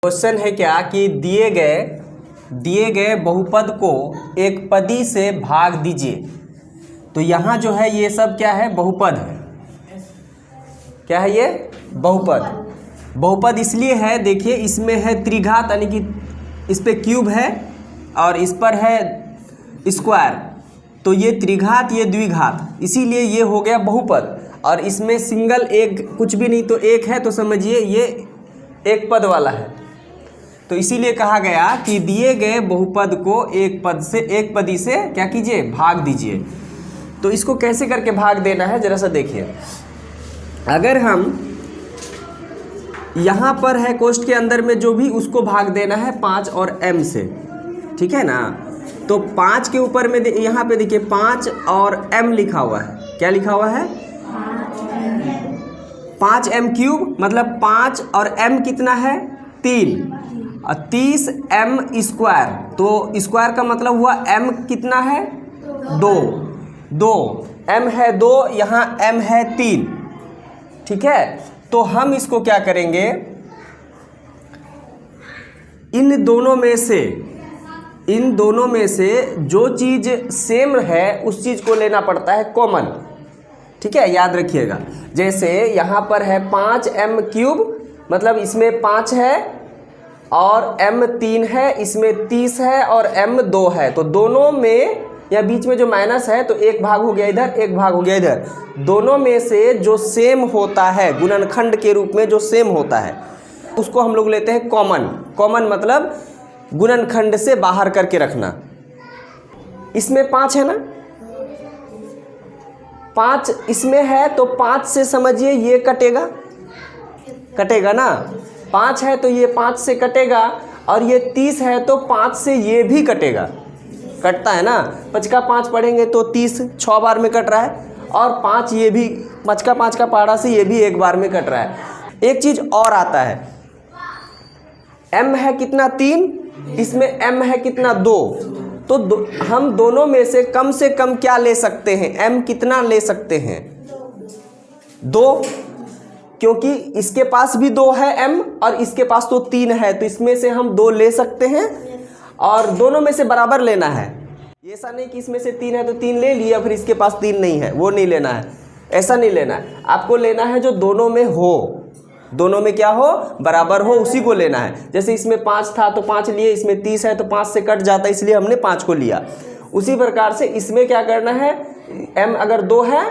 Question है क्या कि दिए गए बहुपद को एक पदी से भाग दीजिए। तो यहाँ जो है ये सब क्या है, बहुपद है। क्या है ये, बहुपद। बहुपद इसलिए है, देखिए इसमें है त्रिघात, यानी कि इस पे क्यूब है और इस पर है स्क्वायर, तो ये त्रिघात ये द्विघात, इसीलिए ये हो गया बहुपद। और इसमें सिंगल एक कुछ भी नहीं तो एक है, तो समझिए ये एक पद वाला है। तो इसीलिए कहा गया कि दिए गए बहुपद को एक पदी से क्या कीजिए, भाग दीजिए। तो इसको कैसे करके भाग देना है जरा सा देखिए। अगर हम यहाँ पर है कोष्ठ के अंदर में जो भी उसको भाग देना है 5 और m से, ठीक है ना। तो 5 के ऊपर में यहाँ पे देखिए 5 और m लिखा हुआ है। क्या लिखा हुआ है, 5m क्यूब, मतलब 5 और m कितना है 3 और 30m स्क्वायर। तो स्क्वायर का मतलब हुआ m कितना है 2 m है 2, यहाँ m है 3, ठीक है। तो हम इसको क्या करेंगे, इन दोनों में से जो चीज़ सेम है उस चीज़ को लेना पड़ता है कॉमन, ठीक है, याद रखिएगा। जैसे यहाँ पर है 5m क्यूब, मतलब इसमें 5 है और m 3 है, इसमें 30 है और m 2 है। तो दोनों में या बीच में जो माइनस है तो एक भाग हो गया इधर, एक भाग हो गया इधर। दोनों में से जो सेम होता है, गुणनखंड के रूप में जो सेम होता है, उसको हम लोग लेते हैं कॉमन। कॉमन मतलब गुणनखंड से बाहर करके रखना। इसमें 5 है ना, 5 इसमें है, तो 5 से समझिए ये कटेगा ना। 5 है तो ये 5 से कटेगा, और ये 30 है तो 5 से ये भी कटता है ना। 5 का 5 पढ़ेंगे तो 30 6 बार में कट रहा है, और 5 ये भी 5 का 5 का पहाड़ा से ये भी एक बार में कट रहा है। एक चीज़ और आता है, m है कितना 3, इसमें m है कितना 2। तो हम दोनों में से कम क्या ले सकते हैं, m कितना ले सकते हैं 2, क्योंकि इसके पास भी 2 है m और इसके पास तो 3 है, तो इसमें से हम 2 ले सकते हैं। और दोनों में से बराबर लेना है, ऐसा नहीं कि इसमें से 3 है तो 3 ले लिया फिर इसके पास 3 नहीं है, वो नहीं लेना है, ऐसा नहीं लेना है। आपको लेना है जो दोनों में हो, दोनों में क्या हो, बराबर हो, उसी को लेना है। जैसे इसमें 5 था तो 5 लिए, इसमें 30 है तो 5 से कट जाता है, इसलिए हमने 5 को लिया। उसी प्रकार से इसमें क्या करना है, m अगर 2 है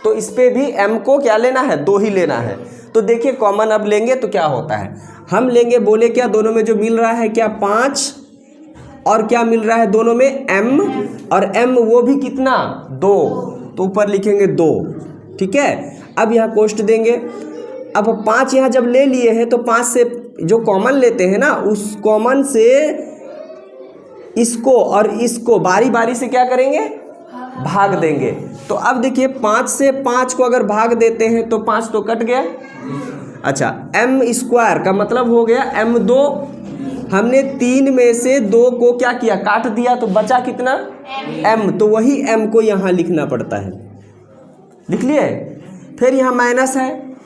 तो इस पे भी m को क्या लेना है, 2 ही लेना है। तो देखिए कॉमन अब लेंगे तो क्या होता है, हम लेंगे, बोले क्या, दोनों में जो मिल रहा है क्या 5, और क्या मिल रहा है दोनों में m, और m वो भी कितना 2, तो ऊपर लिखेंगे 2, ठीक है। अब यहाँ कोष्ठ देंगे। अब 5 यहाँ जब ले लिए हैं तो 5 से जो कॉमन लेते हैं ना, उस कॉमन से इसको और इसको बारी बारी से क्या करेंगे, भाग देंगे। तो अब देखिए 5 से 5 को अगर भाग देते हैं तो 5 तो कट गया। अच्छा, m स्क्वायर का मतलब हो गया m 2, हमने 3 में से 2 को क्या किया, काट दिया, तो बचा कितना m, तो वही m को यहाँ लिखना पड़ता है। लिख लिए। फिर यहाँ माइनस है,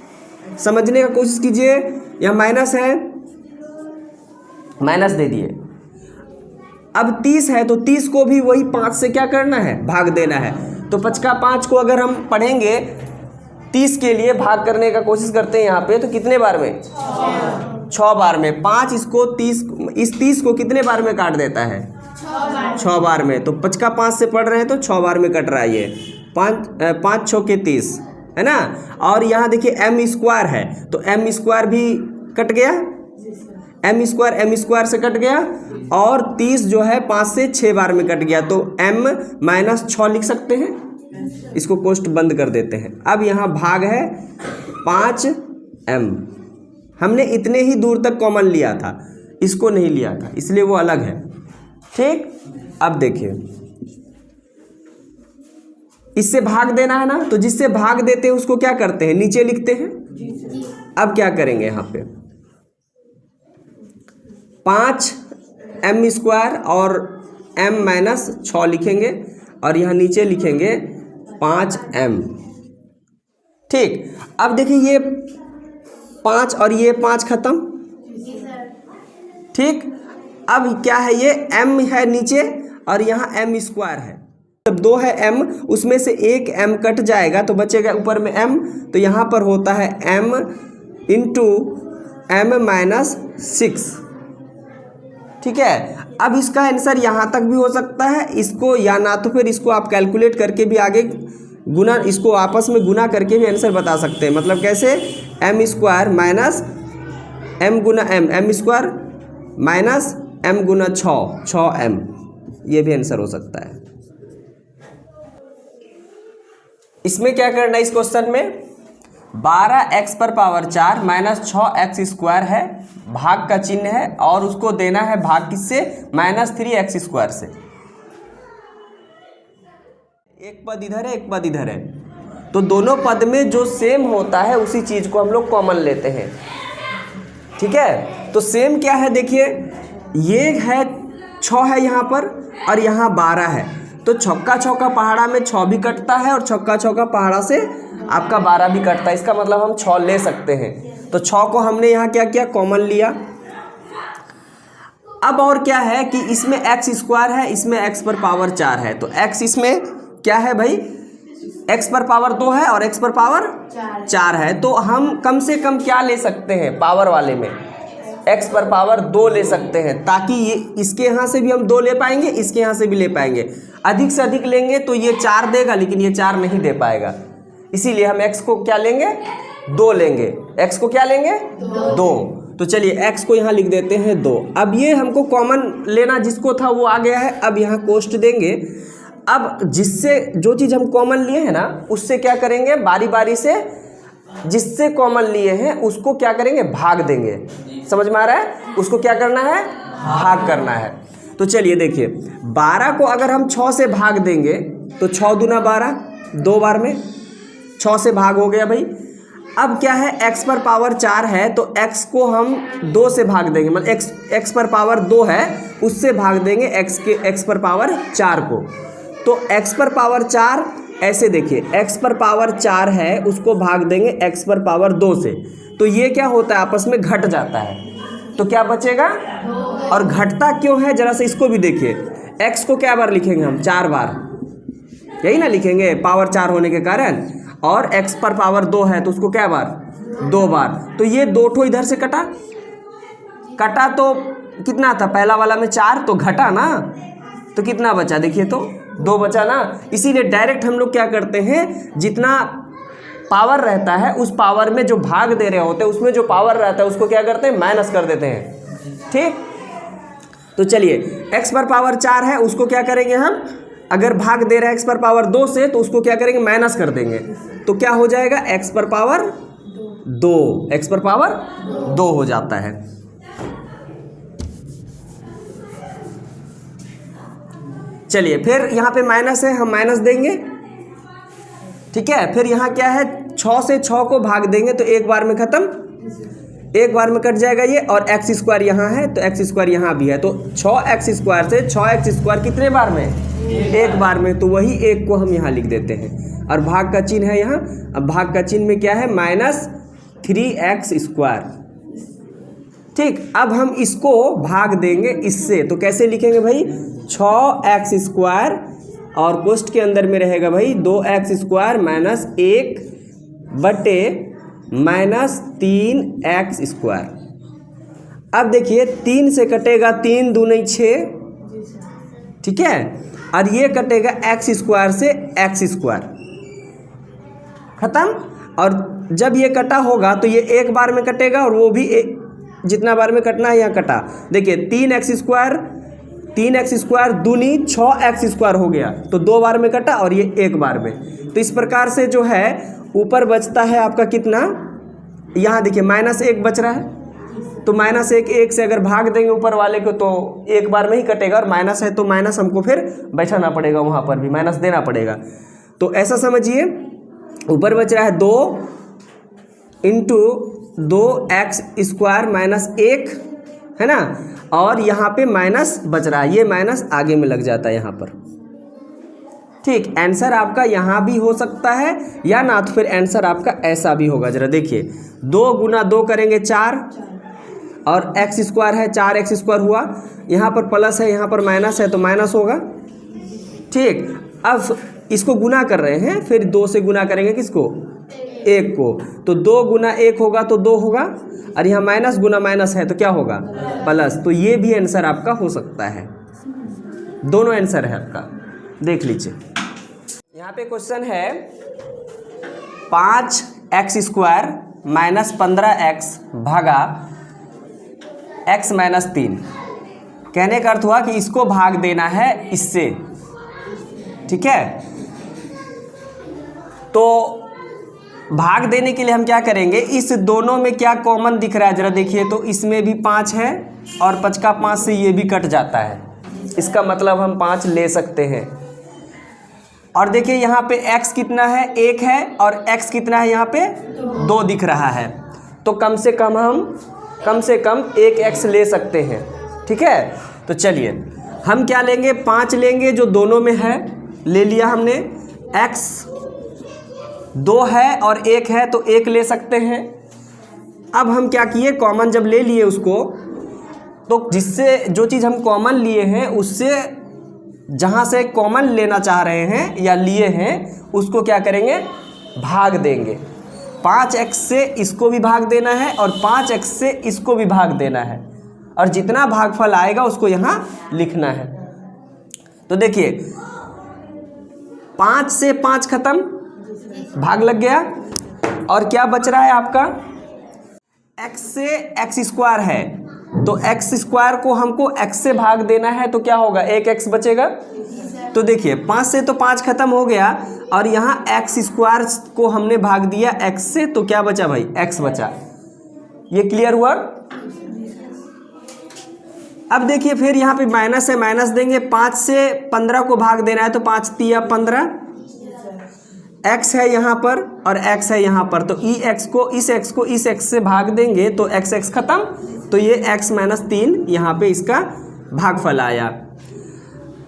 समझने का कोशिश कीजिए, यहाँ माइनस है, माइनस दे दिए। अब 30 है तो 30 को भी वही 5 से क्या करना है, भाग देना है। तो 5 का 5 को अगर हम पढ़ेंगे 30 के लिए भाग करने का कोशिश करते हैं यहाँ पे, तो कितने बार में, 6 बार में। 5 इसको 30 को कितने बार में काट देता है, 6 बार में। तो 5 का 5 से पढ़ रहे हैं तो 6 बार में कट रहा है ये, 5 6 के 30 है ना। और यहाँ देखिए m स्क्वायर है तो m स्क्वायर भी कट गया, m स्क्वायर से कट गया, और 30 जो है 5 से 6 बार में कट गया, तो m - 6 लिख सकते हैं। इसको कोष्ठ बंद कर देते हैं। अब यहाँ भाग है 5m, हमने इतने ही दूर तक कॉमन लिया था, इसको नहीं लिया था, इसलिए वो अलग है, ठीक। अब देखिए इससे भाग देना है ना, तो जिससे भाग देते हैं उसको क्या करते हैं, नीचे लिखते हैं। अब क्या करेंगे, यहाँ पे 5m स्क्वायर और m - 6 लिखेंगे, और यहाँ नीचे लिखेंगे 5m, ठीक। अब देखिए ये 5 और ये 5 खत्म, ठीक, अब क्या है, ये m है नीचे और यहाँ m स्क्वायर है। जब 2 है m, उसमें से एक m कट जाएगा तो बचेगा ऊपर में m, तो यहाँ पर होता है m इंटू m माइनस 6। ठीक है, अब इसका आंसर यहाँ तक भी हो सकता है, इसको या ना तो फिर इसको आप कैलकुलेट करके भी आगे गुना, इसको आपस में गुना करके भी आंसर बता सकते हैं। मतलब कैसे, m स्क्वायर माइनस m गुना m स्क्वायर माइनस m गुना 6m, ये भी आंसर हो सकता है। इसमें क्या करना है, इस क्वेश्चन में 12x पर पावर 4 माइनस 6x स्क्वायर है, भाग का चिन्ह है और उसको देना है भाग किससे, -3x स्क्वायर से। एक पद इधर है, एक पद इधर है, तो दोनों पद में जो सेम होता है उसी चीज को हम लोग कॉमन लेते हैं। ठीक है, तो सेम क्या है, देखिए ये है 6 है यहाँ पर और यहाँ 12 है, तो छक्का चौका पहाड़ा में 6 भी कटता है और छक्का चौका पहाड़ा से आपका 12 भी कटता है। इसका मतलब हम 6 ले सकते हैं, तो 6 को हमने यहाँ क्या किया, कॉमन लिया। अब और क्या है कि इसमें x स्क्वायर है, इसमें x पर पावर 4 है, तो x इसमें क्या है भाई, x पर पावर 2 है और x पर पावर 4 है, तो हम कम से कम क्या ले सकते हैं, पावर वाले में x पर पावर 2 ले सकते हैं, ताकि ये इसके यहाँ से भी हम 2 ले पाएंगे, इसके यहाँ से भी ले पाएंगे। अधिक से अधिक लेंगे तो ये 4 देगा, लेकिन ये 4 नहीं दे पाएगा, इसीलिए हम x को क्या लेंगे, 2 लेंगे। x को क्या लेंगे, 2। तो चलिए x को यहाँ लिख देते हैं 2। अब ये हमको कॉमन लेना जिसको था वो आ गया है, अब यहाँ कोष्ट देंगे। अब जिससे जो चीज़ हम कॉमन लिए हैं ना, उससे क्या करेंगे, बारी बारी से जिससे कॉमन लिए हैं उसको क्या करेंगे, भाग देंगे। समझ में आ रहा है, उसको क्या करना है, भाग करना है। तो चलिए देखिए, 12 को अगर हम 6 से भाग देंगे तो 6 दूना 12, 2 बार में 6 से भाग हो गया भाई। अब क्या है, x पर पावर 4 है तो x को हम 2 से भाग देंगे, मतलब x पर पावर 2 है उससे भाग देंगे x पर पावर 4 को। तो x पर पावर 4 ऐसे देखिए, x पर पावर 4 है उसको भाग देंगे x पर पावर 2 से, तो ये क्या होता है, आपस में घट जाता है, तो क्या बचेगा, और घटता क्यों है जरा से इसको भी देखिए। x को क्या बार लिखेंगे हम, 4 बार, यही ना लिखेंगे, पावर 4 होने के कारण, और x पर पावर 2 है तो उसको क्या बार, 2 बार। तो ये 2 ठो इधर से कटा तो कितना था, पहला वाला में 4 तो घटा ना, तो कितना बचा, देखिए तो 2 बचा ना। इसीलिए डायरेक्ट हम लोग क्या करते हैं, जितना पावर रहता है उस पावर में जो भाग दे रहे होते हैं उसमें जो पावर रहता है उसको क्या करते हैं, माइनस कर देते हैं। ठीक, तो चलिए x पर पावर 4 है उसको क्या करेंगे हम, अगर भाग दे रहा है x पर पावर 2 से तो उसको क्या करेंगे, माइनस कर देंगे, तो क्या हो जाएगा, x पर पावर 2, x पर पावर 2 हो जाता है। चलिए फिर यहाँ पे माइनस है, हम माइनस देंगे। ठीक है, फिर यहाँ क्या है, 6 से 6 को भाग देंगे तो एक बार में खत्म, एक बार में कट जाएगा ये, और x स्क्वायर यहाँ है तो x स्क्वायर यहाँ भी है, तो 6x स्क्वायर से 6x स्क्वायर कितने बार में, एक बार में, तो वही एक को हम यहाँ लिख देते हैं, और भाग का चिन्ह है यहाँ। अब भाग का चिन्ह में क्या है, -3x स्क्वायर। ठीक, अब हम इसको भाग देंगे इससे, तो कैसे लिखेंगे भाई, 6x स्क्वायर और कोष्ठ के अंदर में रहेगा भाई 2x स्क्वायर माइनस 1 बटे -3x स्क्वायर। अब देखिए 3 से कटेगा 3 दूनी 6, ठीक है, और ये कटेगा x स्क्वायर से x स्क्वायर, खत्म। और जब ये कटा होगा तो ये एक बार में कटेगा और वो भी जितना बार में कटना है यहाँ कटा। देखिए 3x स्क्वायर दूनी 6x स्क्वायर हो गया, तो 2 बार में कटा और ये एक बार में। तो इस प्रकार से जो है ऊपर बचता है आपका कितना, यहाँ देखिए -1 बच रहा है, तो -1 1 से अगर भाग देंगे ऊपर वाले को तो एक बार में ही कटेगा, और माइनस है तो माइनस हमको फिर बैठाना पड़ेगा, वहाँ पर भी माइनस देना पड़ेगा। तो ऐसा समझिए, ऊपर बच रहा है 2 इंटू 2x स्क्वायर माइनस 1, है ना, और यहाँ पे माइनस बच रहा है, ये माइनस आगे में लग जाता है यहाँ पर। ठीक, आंसर आपका यहाँ भी हो सकता है, या ना तो फिर आंसर आपका ऐसा भी होगा। जरा देखिए 2 गुना 2 करेंगे 4, और एक्स स्क्वायर है 4x स्क्वायर हुआ, यहाँ पर प्लस है यहाँ पर माइनस है तो माइनस होगा। ठीक, अब इसको गुना कर रहे हैं, फिर 2 से गुना करेंगे किसको, 1 को, तो 2 गुना 1 होगा तो 2 होगा, और यहाँ माइनस गुना माइनस है तो क्या होगा, प्लस। तो ये भी आंसर आपका हो सकता है, दोनों आंसर है आपका, देख लीजिए। यहाँ पे क्वेश्चन है 5x स्क्वायर माइनस 15x भागा x माइनस 3। कहने का अर्थ हुआ कि इसको भाग देना है इससे, ठीक है। तो भाग देने के लिए हम क्या करेंगे, इस दोनों में क्या कॉमन दिख रहा है जरा देखिए, तो इसमें भी 5 है और 5 का 5 से ये भी कट जाता है, इसका मतलब हम 5 ले सकते हैं। और देखिए यहाँ पे x कितना है, 1 है, और x कितना है यहाँ पे 2 दिख रहा है, तो कम से कम हम 1 x ले सकते हैं, ठीक है। तो चलिए हम क्या लेंगे, 5 लेंगे जो दोनों में है, ले लिया हमने। x 2 है और 1 है तो 1 ले सकते हैं। अब हम क्या किए, कॉमन जब ले लिए उसको, तो जिससे जो चीज़ हम कॉमन लिए हैं उससे जहाँ से कॉमन लेना चाह रहे हैं या लिए हैं उसको क्या करेंगे, भाग देंगे। 5x से इसको भी भाग देना है और 5x से इसको भी भाग देना है, और जितना भागफल आएगा उसको यहाँ लिखना है। तो देखिए 5 से 5 खत्म, भाग लग गया, और क्या बच रहा है आपका, x से x स्क्वायर है, तो x स्क्वायर को हमको x से भाग देना है, तो क्या होगा, 1x बचेगा। तो देखिए 5 से तो 5 खत्म हो गया, और यहाँ x स्क्वायर को हमने भाग दिया x से, तो क्या बचा भाई, x बचा। ये क्लियर हुआ। अब देखिए फिर यहाँ पे माइनस है, माइनस देंगे, 5 से 15 को भाग देना है, तो 5 तिया 15, x है यहाँ पर और x है यहाँ पर, तो इस x को इस x से भाग देंगे तो x खत्म, तो ये x माइनस 3 यहाँ पे इसका भागफल आया।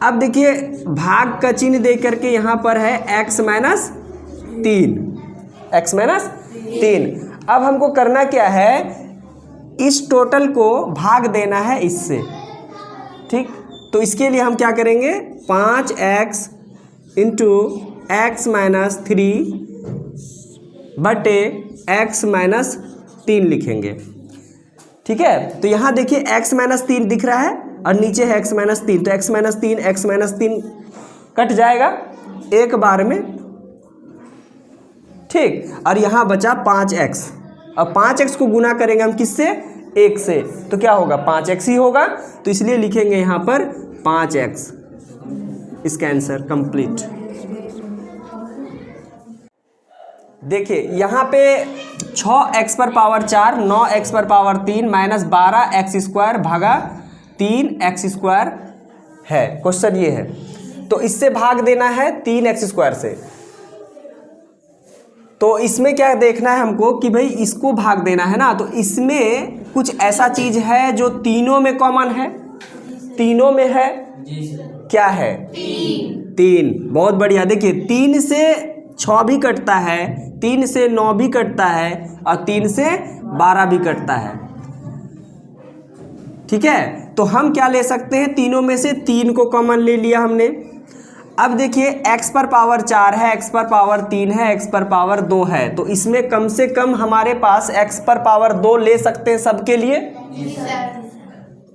अब देखिए भाग का चिन्ह दे करके यहाँ पर है x माइनस 3। अब हमको करना क्या है, इस टोटल को भाग देना है इससे, ठीक। तो इसके लिए हम क्या करेंगे, 5x इंटू x माइनस 3 बटे x माइनस 3 लिखेंगे, ठीक है। तो यहाँ देखिए x माइनस 3 दिख रहा है और नीचे है x माइनस 3, तो x माइनस 3 कट जाएगा एक बार में, ठीक। और यहाँ बचा 5x, और 5x को गुना करेंगे हम किससे, 1 से, तो क्या होगा, 5x ही होगा, तो इसलिए लिखेंगे यहाँ पर 5x। इसका आंसर कंप्लीट। देखिए यहाँ पे 6x पर पावर 4, 9x पर पावर 3 माइनस 12x स्क्वायर भागा 3x स्क्वायर है, क्वेश्चन ये है। तो इससे भाग देना है 3x स्क्वायर से, तो इसमें क्या देखना है हमको कि भाई इसको भाग देना है ना, तो इसमें कुछ ऐसा चीज है जो तीनों में कॉमन है, तीनों में है, क्या है, 3। बहुत बढ़िया। देखिए 3 से 6 भी कटता है, 3 से 9 भी कटता है, और 3 से 12 भी कटता है, ठीक है। तो हम क्या ले सकते हैं, तीनों में से 3 को कॉमन ले लिया हमने। अब देखिए x पर पावर 4 है, x पर पावर 3 है, x पर पावर 2 है, तो इसमें कम से कम हमारे पास x पर पावर 2 ले सकते हैं सबके लिए,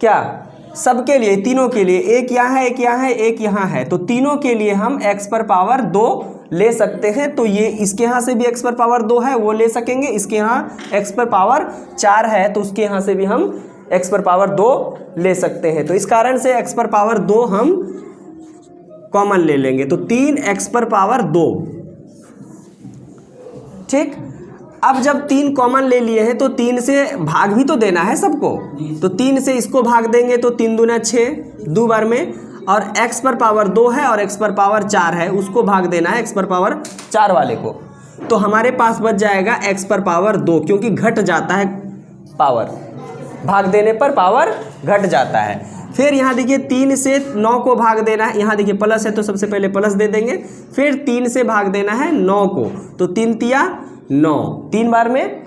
क्या, सबके लिए, तीनों के लिए, एक यहाँ है, एक यहाँ है, एक यहाँ है, तो तीनों के लिए हम x पर पावर 2 ले सकते हैं। तो ये इसके यहाँ से भी x पर पावर 2 है वो ले सकेंगे, इसके यहाँ x पर पावर 4 है तो उसके यहाँ से भी हम x पर पावर 2 ले सकते हैं। तो इस कारण से x पर पावर 2 हम कॉमन ले लेंगे, तो 3x पर पावर 2, ठीक। अब जब 3 कॉमन ले लिए हैं तो 3 से भाग भी तो देना है सबको, तो 3 से इसको भाग देंगे तो 3 दूना 6, 2 बार में, और x पर पावर 2 है और x पर पावर 4 है, उसको भाग देना है x पर पावर 4 वाले को, तो हमारे पास बच जाएगा x पर पावर 2, क्योंकि घट जाता है पावर, भाग देने पर पावर घट जाता है। फिर यहाँ देखिए 3 से 9 को भाग देना है, यहाँ देखिए प्लस है तो सबसे पहले प्लस दे देंगे, फिर 3 से भाग देना है 9 को, तो 3 तिया 9, 3 बार में।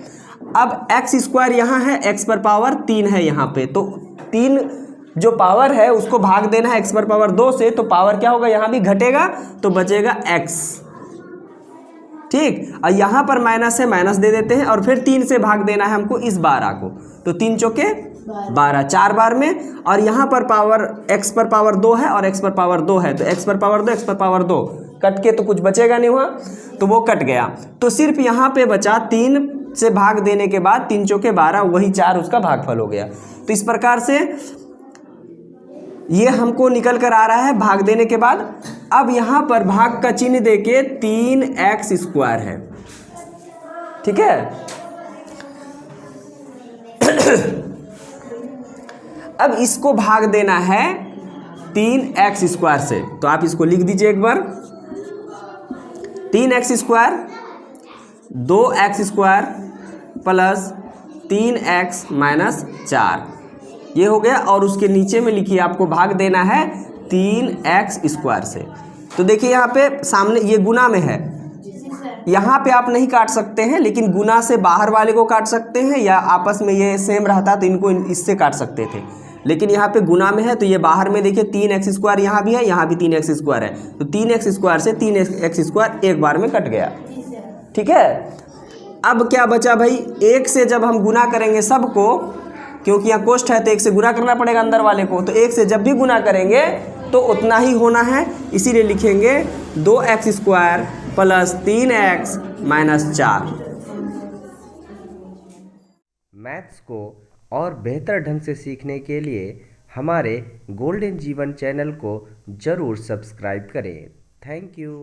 अब एक्स स्क्वायर यहाँ है, एक्स पर पावर 3 है यहाँ पे, तो 3 जो पावर है उसको भाग देना है एक्स पर पावर 2 से, तो पावर क्या होगा, यहाँ भी घटेगा तो बचेगा एक्स। ठीक, और यहाँ पर माइनस है, माइनस दे देते हैं, और फिर 3 से भाग देना है हमको इस 12 को, तो 3 चौके 12, 4 बार में, और यहाँ पर पावर एक्स पर पावर 2 है और एक्स पर पावर 2 है, तो एक्स पर पावर 2, एक्स पर पावर 2 कट के तो कुछ बचेगा नहीं हुआ, तो वो कट गया। तो सिर्फ यहाँ पे बचा 3 से भाग देने के बाद 3 चौके 12, वही 4 उसका भागफल हो गया। तो इस प्रकार से ये हमको निकल कर आ रहा है भाग देने के बाद। अब यहाँ पर भाग का चिन्ह देके 3x स्क्वायर है, ठीक है। अब इसको भाग देना है 3x स्क्वायर से, तो आप इसको लिख दीजिए एक बार, 3x square 2x square plus 3x minus 4, ये हो गया। और उसके नीचे में लिखिए आपको भाग देना है 3x स्क्वायर से। तो देखिए यहाँ पे सामने ये गुना में है, यहाँ पे आप नहीं काट सकते हैं, लेकिन गुना से बाहर वाले को काट सकते हैं, या आपस में ये सेम रहता तो इनको इससे काट सकते थे, लेकिन यहाँ पे गुना में है तो ये बाहर में देखिए 3x स्क्वायर यहाँ भी है, यहाँ भी 3x स्क्वायर है, तो 3x स्क्वायर से 3x स्क्वायर एक बार में कट गया, ठीक है। अब क्या बचा भाई, 1 से जब हम गुना करेंगे सबको, क्योंकि यहाँ कोष्ठ है तो 1 से गुना करना पड़ेगा अंदर वाले को, तो 1 से जब भी गुना करेंगे तो उतना ही होना है, इसीलिए लिखेंगे 2x square plus 3x minus 4। Maths को और बेहतर ढंग से सीखने के लिए हमारे गोल्डन जीवन चैनल को ज़रूर सब्सक्राइब करें। Thank you.